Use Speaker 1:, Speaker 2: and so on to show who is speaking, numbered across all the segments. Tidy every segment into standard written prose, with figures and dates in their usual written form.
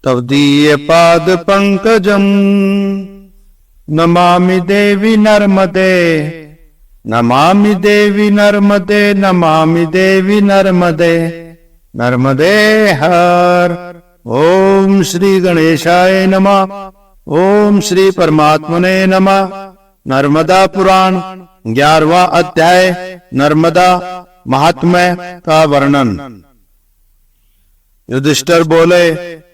Speaker 1: तवदीय पाद पंकजम नमामि देवी नर्मदे, नमामि देवी नर्मदे, नमामि देवी नर्मदे, नर्मदे हर। ओम श्री गणेशाय नमः। ओम श्री परमात्मने नमः। नर्मदा पुराण 11वां अध्याय नर्मदा महात्म्य का वर्णन। युधिष्ठिर बोले,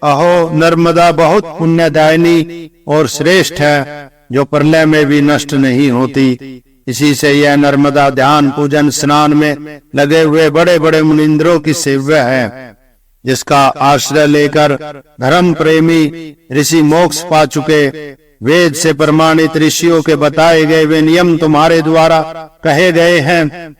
Speaker 1: अहो नर्मदा बहुत पुण्यदायिनी और श्रेष्ठ है, जो प्रलय में भी नष्ट नहीं होती। इसी से यह नर्मदा ध्यान पूजन स्नान में लगे हुए बड़े बड़े मुनिंद्रों की सेव्य है, जिसका आश्रय लेकर धर्म प्रेमी ऋषि मोक्ष पा चुके। वेद से प्रमाणित ऋषियों के बताए गए वे नियम तुम्हारे द्वारा कहे गए हैं,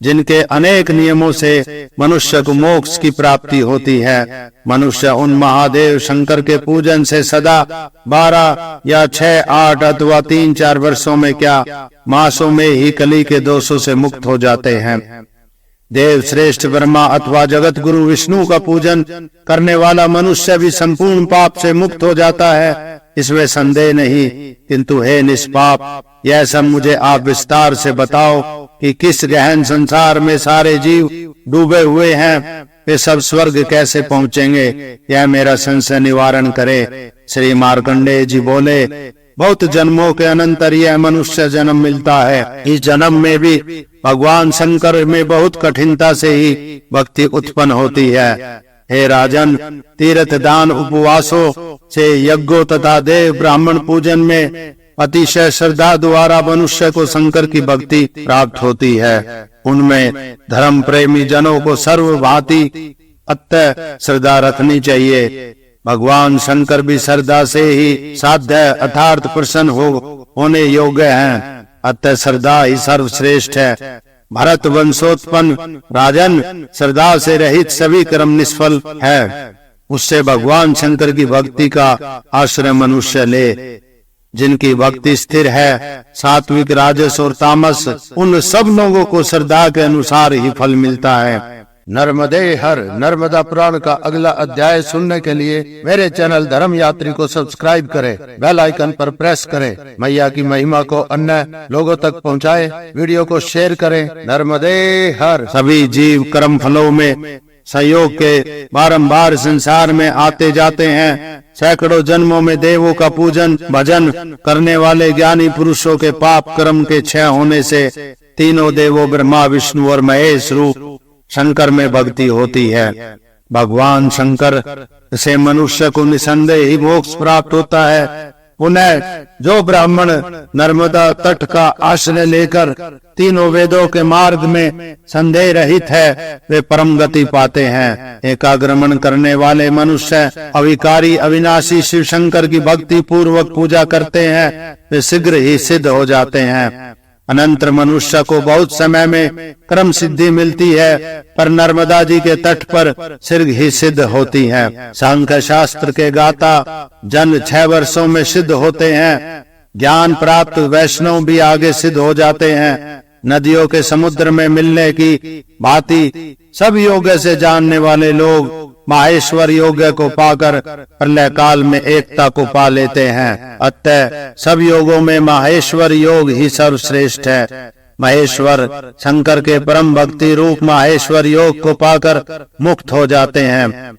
Speaker 1: जिनके अनेक नियमों से मनुष्य को मोक्ष की प्राप्ति होती है। मनुष्य उन महादेव शंकर के पूजन से सदा 12 या 6, 8 अथवा 3-4 वर्षों में क्या मासों में ही कली के दोषों से मुक्त हो जाते हैं। देव श्रेष्ठ ब्रह्मा अथवा जगत गुरु विष्णु का पूजन करने वाला मनुष्य भी संपूर्ण पाप से मुक्त हो जाता है, इसमें संदेह नहीं। किंतु हे निष्पाप, यह सब मुझे आप विस्तार से बताओ कि किस गहन संसार में सारे जीव डूबे हुए हैं, वे सब स्वर्ग कैसे पहुँचेंगे, यह मेरा संशय निवारण करे। श्री मार्कंडेय जी बोले, बहुत जन्मों के अनंतर यह मनुष्य जन्म मिलता है। इस जन्म में भी भगवान शंकर में बहुत कठिनता से ही भक्ति उत्पन्न होती है। हे राजन, तीर्थ दान उपवासों से यज्ञों तथा देव ब्राह्मण पूजन में अतिशय श्रद्धा द्वारा मनुष्य को शंकर की भक्ति प्राप्त होती है। उनमें धर्म प्रेमी जनों को सर्व भांति अत्यंत श्रद्धा रखनी चाहिए। भगवान शंकर भी श्रद्धा से ही साध्य अर्थात प्रसन्न होने योग्य हैं। अतः श्रद्धा ही सर्वश्रेष्ठ है। भरत वंशोत्पन्न राजन, श्रद्धा से रहित सभी कर्म निष्फल है। उससे भगवान शंकर की भक्ति का आश्रय मनुष्य ले। जिनकी भक्ति स्थिर है, सात्विक, राजस और तामस, उन सब लोगों को श्रद्धा के अनुसार ही फल मिलता है। नर्मदे हर। नर्मदा पुराण का अगला अध्याय सुनने के लिए मेरे चैनल धर्म यात्री को सब्सक्राइब करें, बेल आइकन पर प्रेस करें। मैया की महिमा को अन्य लोगों तक पहुंचाएं, वीडियो को शेयर करें। नर्मदे हर। सभी जीव कर्म फलों में संयोग के बारंबार संसार में आते जाते हैं। सैकड़ों जन्मों में देवों का पूजन भजन करने वाले ज्ञानी पुरुषों के पाप कर्म के क्षय होने से तीनों देवों ब्रह्मा विष्णु और महेश रूप शंकर में भक्ति होती है। भगवान शंकर से मनुष्य को निसंदेह ही मोक्ष प्राप्त होता है। पुनः जो ब्राह्मण नर्मदा तट का आश्रय लेकर तीनों वेदों के मार्ग में संदेह रहित है, वे परम गति पाते हैं। एकाग्रमण करने वाले मनुष्य अविकारी अविनाशी शिव शंकर की भक्ति पूर्वक पूजा करते हैं, वे शीघ्र ही सिद्ध हो जाते हैं। अनंतर मनुष्य को बहुत समय में क्रम सिद्धि मिलती है, पर नर्मदा जी के तट पर शीघ्र ही सिद्ध होती है। सांख्य शास्त्र के गाता जन 6 वर्षों में सिद्ध होते हैं। ज्ञान प्राप्त वैष्णव भी आगे सिद्ध हो जाते हैं। नदियों के समुद्र में मिलने की भांति सब योग से जानने वाले लोग माहेश्वर योग को पाकर प्रलय काल में एकता को पा लेते हैं। अतः सब योगों में माहेश्वर योग ही सर्वश्रेष्ठ है। महेश्वर शंकर के परम भक्ति रूप माहेश्वर योग को पाकर मुक्त हो जाते हैं।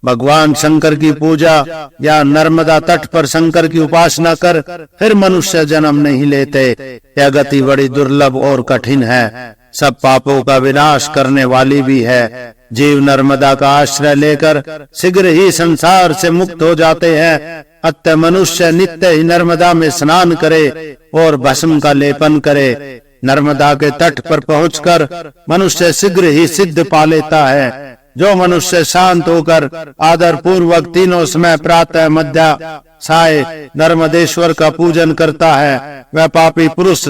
Speaker 1: भगवान शंकर की पूजा या नर्मदा तट पर शंकर की उपासना कर फिर मनुष्य जन्म नहीं लेते। यह गति बड़ी दुर्लभ और कठिन है, सब पापों का विनाश करने वाली भी है। जीव नर्मदा का आश्रय लेकर शीघ्र ही संसार से मुक्त हो जाते हैं। अतः मनुष्य नित्य ही नर्मदा में स्नान करे और भस्म का लेपन करे। नर्मदा के तट पर पहुंचकर मनुष्य शीघ्र ही सिद्ध पा लेता है। जो मनुष्य शांत होकर आदर पूर्वक तीनों समय प्रातः मध्य साय नर्मदेश्वर का पूजन करता है, वह पापी पुरुष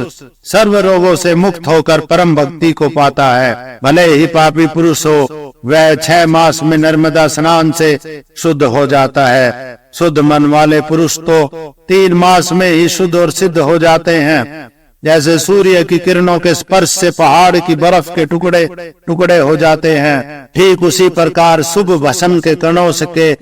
Speaker 1: सर्व रोगों से मुक्त होकर परम भक्ति को पाता है। भले ही पापी पुरुष हो, वह 6 मास में नर्मदा स्नान से शुद्ध हो जाता है। शुद्ध मन वाले पुरुष तो 3 मास में ही शुद्ध और सिद्ध हो जाते हैं। जैसे सूर्य की किरणों के स्पर्श से पहाड़ की बर्फ के टुकड़े टुकड़े हो जाते हैं, ठीक उसी प्रकार शुभ भस्म के कणों के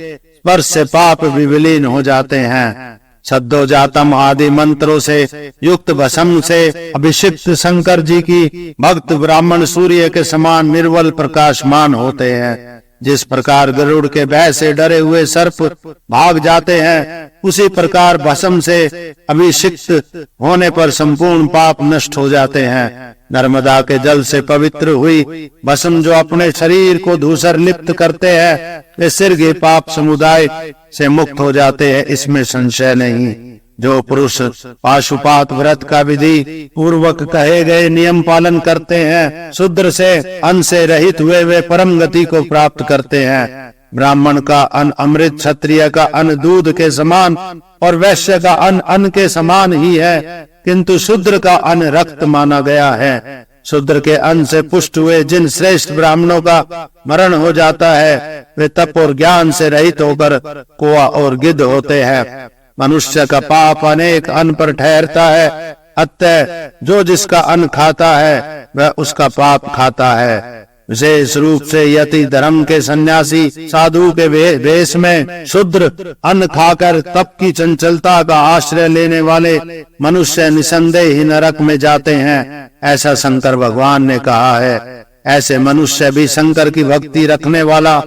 Speaker 1: स्पर्श से पाप भी विलीन हो जाते हैं। सद्दोजातम आदि मंत्रों से युक्त भस्म से अभिषिक्त शंकर जी की भक्त ब्राह्मण सूर्य के समान निर्मल प्रकाशमान होते हैं। जिस प्रकार गरुड़ के भय से डरे हुए सर्प भाग जाते हैं, उसी प्रकार भस्म से अभिषिक्त होने पर संपूर्ण पाप नष्ट हो जाते हैं। नर्मदा के जल से पवित्र हुई भस्म जो अपने शरीर को धूसर लिप्त करते हैं, वे सिरगे पाप समुदाय से मुक्त हो जाते हैं, इसमें संशय नहीं। जो पुरुष पाशुपात व्रत का विधि पूर्वक कहे गए नियम पालन करते हैं, शूद्र से अन्न से रहित हुए वे परम गति को प्राप्त करते हैं। ब्राह्मण का अन्न अमृत, क्षत्रिय का अन्न दूध के समान और वैश्य का अन्न के समान ही है, किंतु शूद्र का अन्न रक्त माना गया है। शूद्र के अन्न से पुष्ट हुए जिन श्रेष्ठ ब्राह्मणों का मरण हो जाता है, वे तप और ज्ञान से रहित होकर कौवा और गिद्ध होते हैं। मनुष्य का पाप अनेक अन्न पर ठहरता है, अतः जो जिसका अन्न खाता है वह उसका पाप खाता है। विशेष रूप से यति धर्म के सन्यासी साधु के वेश में शूद्र अन्न खाकर तप की चंचलता का आश्रय लेने वाले मनुष्य निसंदेह ही नरक में जाते हैं, ऐसा शंकर भगवान ने कहा है। ऐसे मनुष्य भी शंकर की भक्ति रखने वाला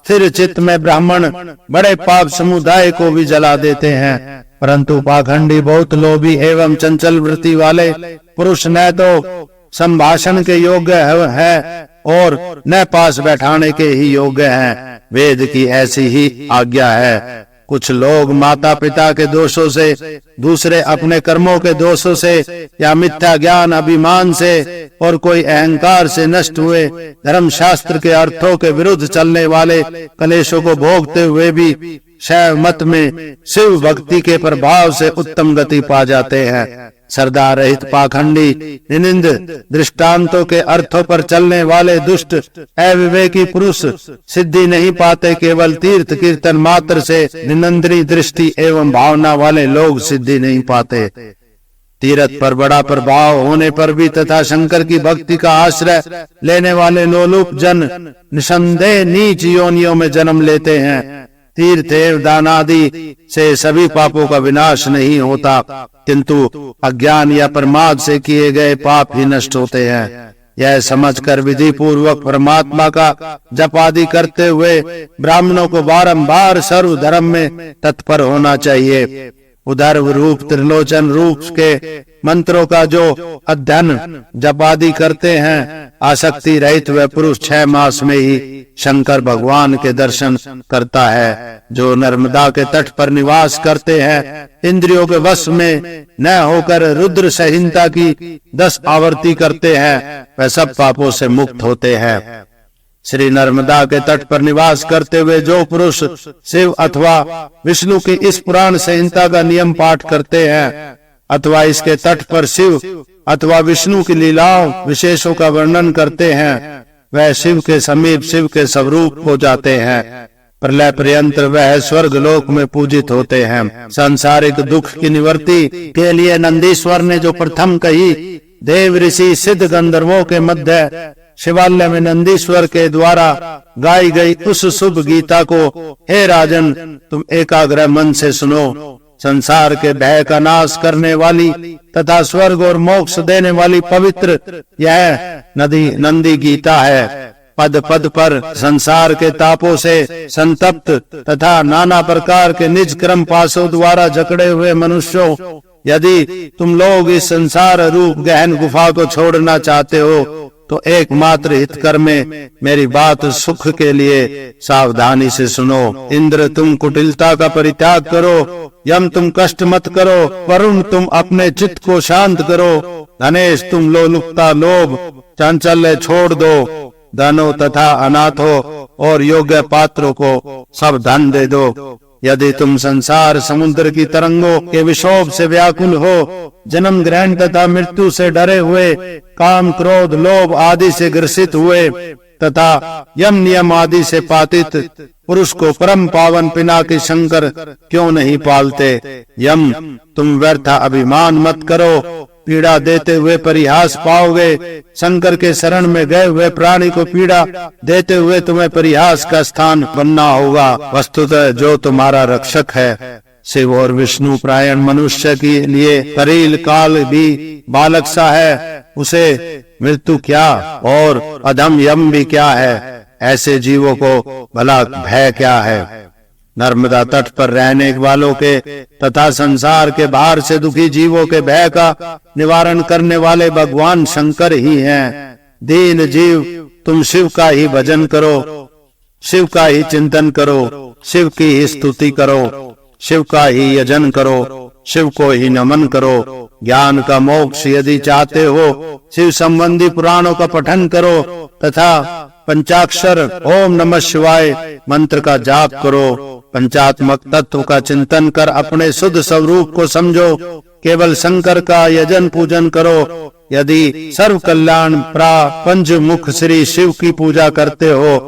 Speaker 1: स्थिर चित्त में ब्राह्मण बड़े पाप समुदाय को भी जला देते हैं। परंतु पाखंडी बहुत लोभी एवं चंचल वृत्ति वाले पुरुष न तो संभाषण के योग्य है और न पास बैठाने के ही योग्य हैं। वेद की ऐसी ही आज्ञा है। कुछ लोग माता पिता के दोषों से, दूसरे अपने कर्मों के दोषों से या मिथ्या ज्ञान अभिमान से और कोई अहंकार से नष्ट हुए धर्म शास्त्र के अर्थों के विरुद्ध चलने वाले कलेशों को भोगते हुए भी शैव मत में शिव भक्ति के प्रभाव से उत्तम गति पा जाते हैं। श्रद्धा रहित पाखंडी निंद दृष्टांतों के अर्थों पर चलने वाले दुष्ट अविवेकी पुरुष सिद्धि नहीं पाते। केवल तीर्थ कीर्तन मात्र से निंद्री दृष्टि एवं भावना वाले लोग सिद्धि नहीं पाते। तीर्थ पर बड़ा प्रभाव होने पर भी तथा शंकर की भक्ति का आश्रय लेने वाले लोलुप जन निसंदेह नीच योनियों में जन्म लेते हैं। तीर्थ एवं दान आदि से सभी पापों का विनाश नहीं होता, किंतु अज्ञान या प्रमाद से किए गए पाप ही नष्ट होते हैं। यह समझकर विधि पूर्वक परमात्मा का जप आदि करते हुए ब्राह्मणों को बारंबार सर्व धर्म में तत्पर होना चाहिए। उदर रूप त्रिलोचन रूप के मंत्रों का जो अध्ययन जप आदि करते हैं, आसक्ति रहित वह पुरुष 6 मास में ही शंकर भगवान के दर्शन करता है। जो नर्मदा के तट पर निवास करते हैं, इंद्रियों के वश में न होकर रुद्र संहिता की 10 आवर्ती करते हैं, वह सब पापों से मुक्त होते हैं। श्री नर्मदा के तट पर निवास करते हुए जो पुरुष शिव अथवा विष्णु की इस पुराण संहिता का नियम पाठ करते हैं, अथवा इसके तट पर शिव अथवा विष्णु की लीलाओं विशेषों का वर्णन करते हैं, वह शिव के समीप शिव के स्वरूप हो जाते हैं। प्रलय पर्यंत वह स्वर्ग लोक में पूजित होते हैं। सांसारिक दुख की निवृत्ति के लिए नंदीश्वर ने जो प्रथम कही देव ऋषि सिद्ध गंधर्वों के मध्य शिवालय में नंदीश्वर के द्वारा गाई गई उस शुभ गीता को हे राजन तुम एकाग्र मन से सुनो। संसार के भय का नाश करने वाली तथा स्वर्ग और मोक्ष देने वाली पवित्र यह नंदी गीता है। पद पद पर संसार के तापों से संतप्त तथा नाना प्रकार के निज क्रम पाशों द्वारा जकड़े हुए मनुष्यों, यदि तुम लोग इस संसार रूप गहन गुफा को छोड़ना चाहते हो तो एकमात्र हितकर में मेरी बात सुख के लिए सावधानी से सुनो। इंद्र तुम कुटिलता का परित्याग करो, यम तुम कष्ट मत करो, वरुण तुम अपने चित्त को शांत करो, धनेश तुम लोलुपता लोभ चांचल्य छोड़ दो, धनो तथा अनाथों और योग्य पात्रों को सब धन दे दो। यदि तुम संसार समुद्र की तरंगों के विक्षोभ से व्याकुल हो, जन्म ग्रहण तथा मृत्यु से डरे हुए, काम क्रोध लोभ आदि से ग्रसित हुए तथा यम नियम आदि से पातित पुरुष को परम पावन पिनाकी शंकर क्यों नहीं पालते। यम तुम व्यर्थ अभिमान मत करो, पीड़ा देते हुए परिहास पाओगे। शंकर के शरण में गए हुए प्राणी को पीड़ा देते हुए तुम्हें परिहास का स्थान बनना होगा। वस्तुतः जो तुम्हारा रक्षक है शिव और विष्णु प्रायण मनुष्य के लिए करील काल भी बालक सा है, उसे मृत्यु क्या और अधम यम भी क्या है। ऐसे जीवों को भला भय क्या है। नर्मदा तट पर रहने वालों के तथा संसार के बाहर से दुखी जीवों के भय का निवारण करने वाले भगवान शंकर ही हैं। दीन जीव तुम शिव का ही भजन करो, शिव का ही चिंतन करो, शिव की ही स्तुति करो, शिव का ही यजन करो, शिव को ही नमन करो। ज्ञान का मोक्ष यदि चाहते हो शिव संबंधी पुराणों का पठन करो तथा पंचाक्षर ओम नमः शिवाय मंत्र का जाप करो। पंचात्मक तत्व का चिंतन कर अपने शुद्ध स्वरूप को समझो। केवल शंकर का यजन पूजन करो। यदि सर्व कल्याण पंच मुख श्री शिव की पूजा करते हो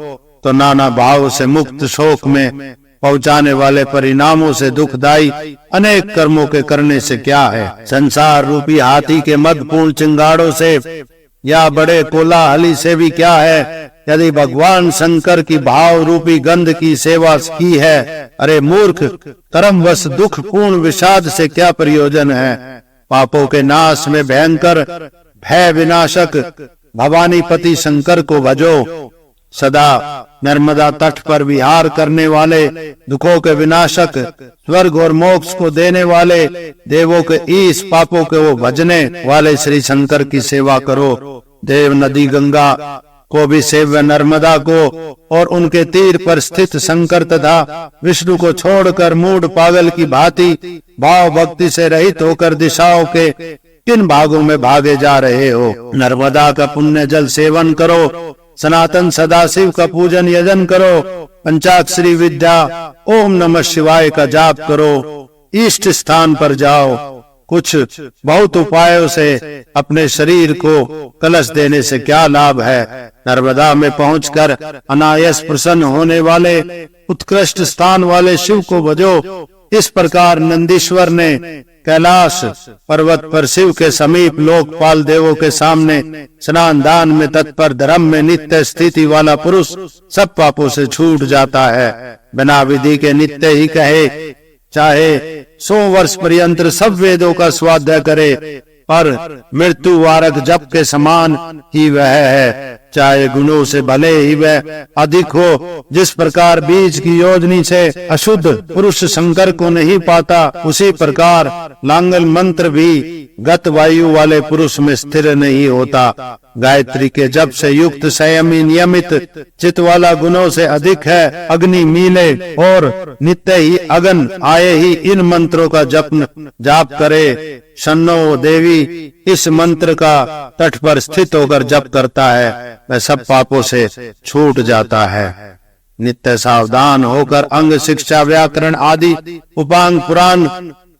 Speaker 1: तो नाना भाव से मुक्त शोक में पहुंचाने वाले परिणामों से दुखदायी अनेक कर्मों के करने से क्या है। संसार रूपी हाथी के मदपूर्ण चिंगाड़ों से या बड़े कोलाहली से भी क्या है। यदि भगवान शंकर की भाव रूपी गंध की सेवा की है, अरे मूर्ख, कर्मवश दुख पूर्ण विषाद से क्या प्रयोजन है। पापों के नाश में भयंकर भय विनाशक भवानीपति शंकर को भजो। सदा नर्मदा तट पर विहार करने वाले, दुखों के विनाशक, स्वर्ग और मोक्ष को देने वाले, देवों के ईश पापों के वो भजने वाले श्री शंकर की सेवा करो। देव नदी गंगा को भी सेव्य नर्मदा को और उनके तीर पर स्थित शंकर तथा विष्णु को छोड़कर मूढ़ पागल की भांति भाव भक्ति से रहित होकर दिशाओं के किन भागों में भागे जा रहे हो। नर्मदा का पुण्य जल सेवन करो। सनातन सदाशिव का पूजन यजन करो। पंचाक्षरी विद्या ओम नमः शिवाय का जाप करो। इष्ट स्थान पर जाओ। कुछ बहुत उपायों से अपने शरीर को कलश देने से क्या लाभ है। नर्मदा में पहुंचकर अनायास प्रसन्न होने वाले उत्कृष्ट स्थान वाले शिव को भजो। इस प्रकार नंदीश्वर ने कैलाश पर्वत पर शिव के समीप लोकपाल देवों के सामने स्नान दान में तत्पर, धर्म में नित्य स्थिति वाला पुरुष सब पापों से छूट जाता है। बिना विधि के नित्य ही कहे, चाहे 100 वर्ष पर्यंत सब वेदों का स्वाध्याय करे, पर मृत्यु वारक जप के समान ही वह है। चाहे गुणों से भले ही वह अधिक हो। जिस प्रकार बीज की योजनी से अशुद्ध पुरुष शंकर को नहीं पाता, उसी प्रकार लांगल मंत्र भी गत वायु वाले पुरुष में स्थिर नहीं होता। गायत्री के जप से युक्त संयमी नियमित चित वाला गुणों से अधिक है। अग्नि मिले और नित्य ही अगन आए ही इन मंत्रों का जाप करे। शन्नो देवी इस मंत्र का तट पर स्थित होकर जप करता है, वह सब पापों से छूट जाता है। नित्य सावधान होकर अंग शिक्षा व्याकरण आदि उपांग पुराण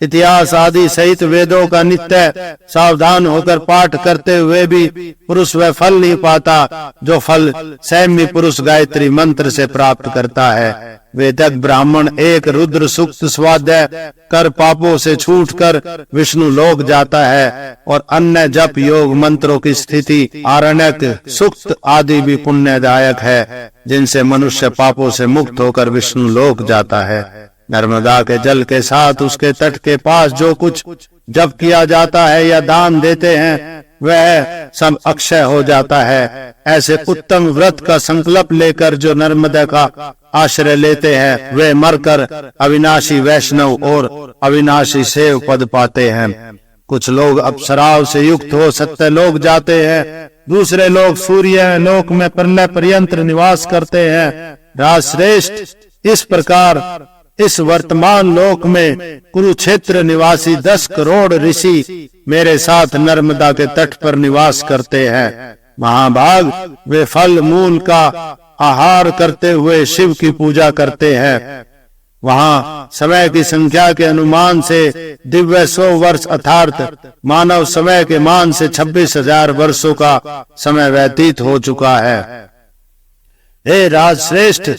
Speaker 1: इतिहास आदि सहित वेदों का नित्य सावधान होकर पाठ करते हुए भी पुरुष वह फल नहीं पाता जो फल संयमी पुरुष गायत्री मंत्र से प्राप्त करता है। वेदक ब्राह्मण एक रुद्र सूक्त स्वाध्याय कर पापों से छूटकर विष्णु लोक जाता है और अन्य जप योग मंत्रों की स्थिति आरण्यक सूक्त आदि भी पुण्यदायक है, जिनसे मनुष्य पापों से मुक्त होकर विष्णु लोक जाता है। नर्मदा के जल के साथ उसके तट के पास जो कुछ जप किया जाता है या दान देते हैं, वह सब अक्षय हो जाता है। ऐसे उत्तम व्रत का संकल्प लेकर जो नर्मदा का आश्रय लेते हैं, वे मरकर अविनाशी वैष्णव और अविनाशी सेव पद पाते हैं। कुछ लोग अप्सराओं से युक्त हो सत्य लोक जाते हैं, दूसरे लोग सूर्य लोक में प्रलय पर्यंत निवास करते हैं। राजश्रेष्ठ इस प्रकार इस वर्तमान लोक में कुरुक्षेत्र निवासी 10 करोड़ ऋषि मेरे साथ नर्मदा के तट पर निवास करते हैं। महाभाग वे फल मूल का आहार करते हुए शिव की पूजा करते हैं। वहाँ समय की संख्या के अनुमान से दिव्य 100 वर्ष अर्थात मानव समय के मान से 26,000 वर्षों का समय व्यतीत हो चुका है। हे राजश्रेष्ठ,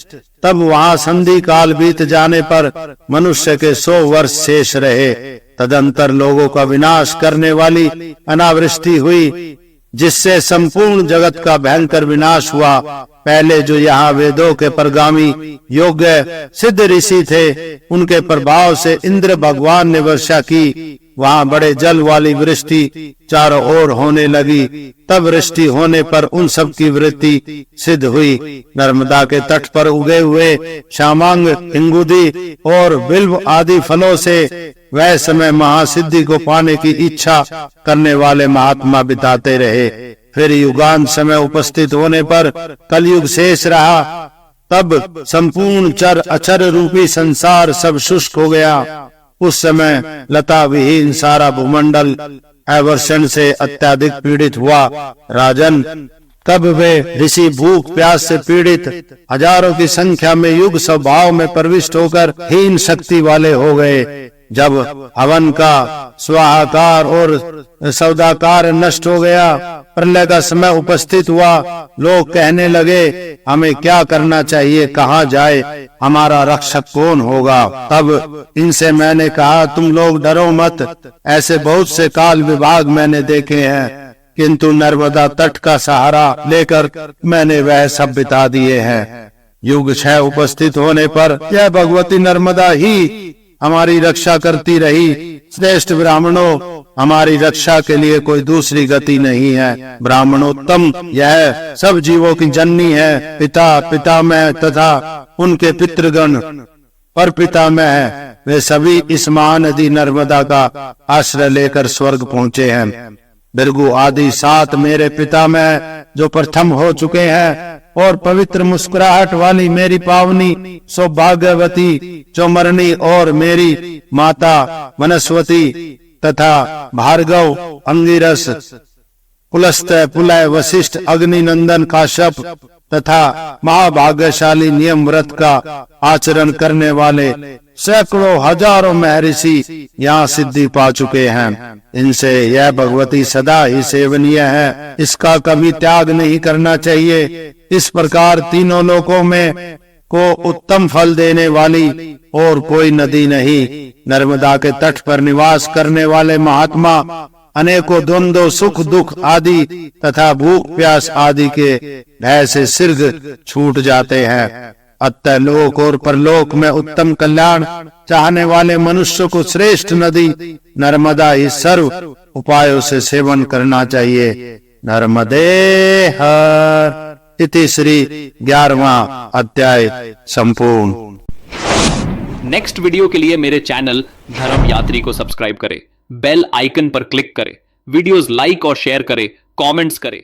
Speaker 1: तब वहाँ संधि काल बीत जाने पर मनुष्य के 100 वर्ष शेष रहे। तदंतर लोगों का विनाश करने वाली अनावृष्टि हुई, जिससे संपूर्ण जगत का भयंकर विनाश हुआ। पहले जो यहाँ वेदों के परगामी योग्य सिद्ध ऋषि थे, उनके प्रभाव से इंद्र भगवान ने वर्षा की। वहाँ बड़े जल वाली वृष्टि चारों ओर होने लगी। तब वृष्टि होने पर उन सब की वृत्ति सिद्ध हुई। नर्मदा के तट पर उगे हुए शामांग, हिंगुदी और बिल्व आदि फलों से वह समय महासिद्धि को पाने की इच्छा करने वाले महात्मा बिताते रहे। फिर युगांत समय उपस्थित होने पर कलयुग शेष रहा। तब संपूर्ण चर अचर रूपी संसार सब शुष्क हो गया। उस समय लता विहीन सारा भूमंडल अवर्षण से अत्यधिक पीड़ित हुआ। राजन, तब वे ऋषि भूख प्यास से पीड़ित हजारों की संख्या में युग स्वभाव में प्रविष्ट होकर हीन शक्ति वाले हो गए। जब हवन का स्वाहाकार और सौदाकार नष्ट हो गया, प्रलय का समय उपस्थित हुआ। लोग कहने लगे, हमें क्या करना चाहिए, कहाँ जाए, हमारा रक्षक कौन होगा। तब इनसे मैंने कहा, तुम लोग डरो मत। ऐसे बहुत से काल विभाग मैंने देखे हैं, किंतु नर्मदा तट का सहारा लेकर मैंने वह सब बिता दिए हैं। युग क्षय उपस्थित होने पर यह भगवती नर्मदा ही हमारी रक्षा करती रही। श्रेष्ठ ब्राह्मणों, हमारी रक्षा के लिए कोई दूसरी गति नहीं है। ब्राह्मणोत्तम यह सब जीवों की जननी है। पिता पितामह तथा उनके पितृगण पर पितामह है, वे सभी इस महानदी नर्मदा का आश्रय लेकर स्वर्ग पहुँचे हैं। भृगु आदि 7 मेरे पितामह जो प्रथम हो चुके हैं, और पवित्र मुस्कुराहट वाली मेरी पावनी सौभाग्यवती चौमरनी और मेरी माता वनस्वती तथा भार्गव, अंगिरस, पुलस्त्य, पुलय, वशिष्ठ, अग्निनंदन, काश्यप तथा महाभाग्यशाली नियम व्रत का आचरण करने वाले सैकड़ों हजारों महर्षि यहाँ सिद्धि पा चुके हैं। इनसे यह भगवती सदा ही सेवनीय है, इसका कभी त्याग नहीं करना चाहिए। इस प्रकार तीनों लोकों में को उत्तम फल देने वाली और कोई नदी नहीं। नर्मदा के तट पर निवास करने वाले महात्मा अनेकों द्वंद्व, सुख दुख आदि तथा भूख प्यास आदि के भय से सिर्ग छूट जाते हैं। अतः लोक और परलोक में उत्तम कल्याण चाहने वाले मनुष्य को श्रेष्ठ नदी नर्मदा ही सर्व उपायों से सेवन करना चाहिए। नर्मदे हर। इति श्री 11वां अध्याय संपूर्ण।
Speaker 2: नेक्स्ट वीडियो के लिए मेरे चैनल धर्म यात्री को सब्सक्राइब करें, बेल आइकन पर क्लिक करें, वीडियोस लाइक और शेयर करें, कमेंट्स करें।